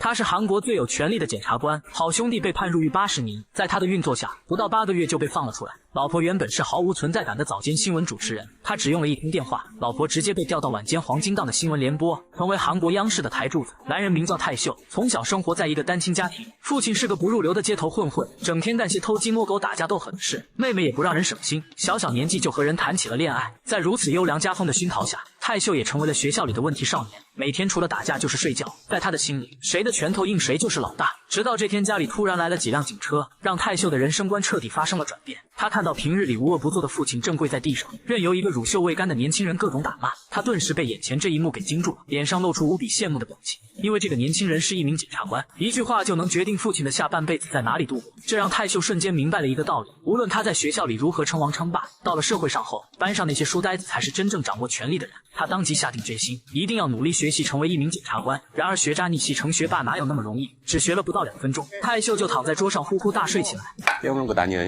他是韩国最有权力的检察官，好兄弟被判入狱80年，在他的运作下，不到8个月就被放了出来。老婆原本是毫无存在感的早间新闻主持人，他只用了一通电话，老婆直接被调到晚间黄金档的新闻联播，成为韩国央视的台柱子。男人名叫泰秀，从小生活在一个单亲家庭，父亲是个不入流的街头混混，整天干些偷鸡摸狗、打架斗狠的事。妹妹也不让人省心，小年纪就和人谈起了恋爱。在如此优良家风的熏陶下，泰秀也成为了学校里的问题少年，每天除了打架就是睡觉。在他的心里，谁的拳头硬谁就是老大。直到这天家里突然来了几辆警车，让泰秀的人生观彻底发生了转变。他看到平日里无恶不作的父亲正跪在地上，任由一个乳臭未干的年轻人各种打骂，他顿时被眼前这一幕给惊住了，脸上露出无比羡慕的表情。因为这个年轻人是一名检察官，一句话就能决定父亲的下半辈子在哪里度过。这让泰秀瞬间明白了一个道理，无论他在学校里如何称王称霸，到了社会上后，班上那些书呆子才是真正掌握权力的人。他当即下定决心，一定要努力学习成为一名检察官。然而学渣逆袭成学霸哪有那么容易，只学了不到2分钟，泰秀就躺在桌上呼呼大睡起来。깨우는 것 아니야?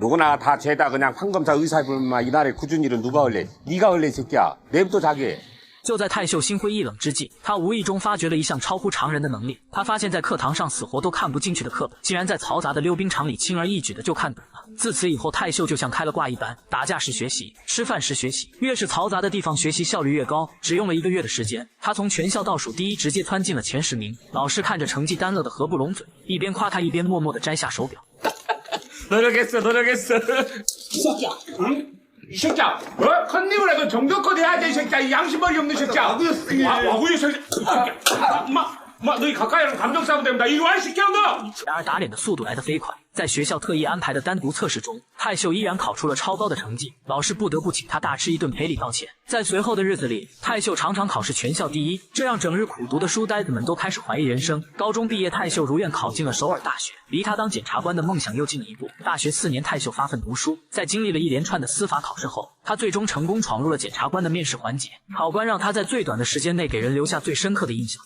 누구나 다 죄다 그냥 판검사 의사 부르면 이 나라의 굳은 일은 누가 할래? 네가 할래 이 새끼야. 내부터 자게. 就在泰秀心灰意冷之际，他无意中发掘了一项超乎常人的能力。他发现在课堂上死活都看不进去的课本，竟然在嘈杂的溜冰场里轻而易举的就看懂了。自此以后，泰秀就像开了挂一般，打架时学习，吃饭时学习，越是嘈杂的地方学习效率越高。只用了1个月的时间，他从全校倒数第1直接窜进了前10名。老师看着成绩单乐得合不拢嘴，一边夸他一边默默地摘下手表。노력했어. 이 새끼야. 응? 이 새끼야, 컨닝을 해도 정도껏 해야지 이 새끼야. 이 양심머리 없는 새끼야. 와구이 새끼야. 너희 가까이 하면 감정 싸움 됩니다. 이리 와, 이 새끼야, 너! 然而打脸的速度来得飞快，在学校特意安排的单独测试中，泰秀依然考出了超高的成绩，老师不得不请他大吃一顿赔礼道歉。在随后的日子里，泰秀常常考试全校第1，这让整日苦读的书呆子们都开始怀疑人生。高中毕业，泰秀如愿考进了首尔大学，离他当检察官的梦想又近了一步。大学4年，泰秀发奋读书，在经历了一连串的司法考试后，他最终成功闯入了检察官的面试环节。考官让他在最短的时间内给人留下最深刻的印象。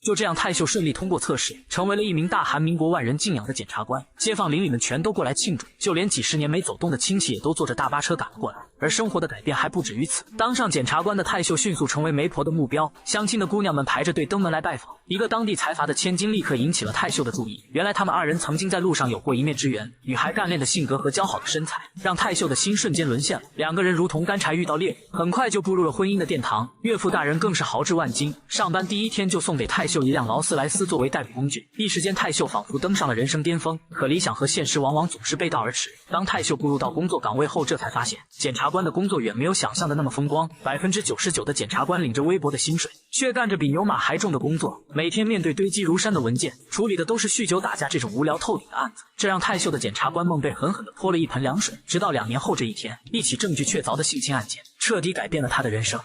就这样，泰秀顺利通过测试，成为了一名大韩民国万人敬仰的检察官。街坊邻里们全都过来庆祝，就连几10年没走动的亲戚也都坐着大巴车赶了过来。而生活的改变还不止于此，当上检察官的泰秀迅速成为媒婆的目标，相亲的姑娘们排着队登门来拜访。一个当地财阀的千金立刻引起了泰秀的注意，原来他们2人曾经在路上有过一面之缘。女孩干练的性格和姣好的身材，让泰秀的心瞬间沦陷了。2个人如同干柴遇到猎人，很快就步入了婚姻的殿堂。岳父大人更是豪掷万金，上班第1天就送给泰秀1辆劳斯莱斯作为代步工具。一时间，泰秀仿佛登上了人生巅峰。可理想和现实往往总是背道而驰。当泰秀步入到工作岗位后，这才发现检察官的工作远没有想象的那么风光。99%的检察官领着微薄的薪水，却干着比牛马还重的工作，每天面对堆积如山的文件，处理的都是酗酒打架这种无聊透顶的案子。这让泰秀的检察官梦被狠狠地泼了一盆凉水。直到2年后这一天，一起证据确凿的性侵案件彻底改变了他的人生。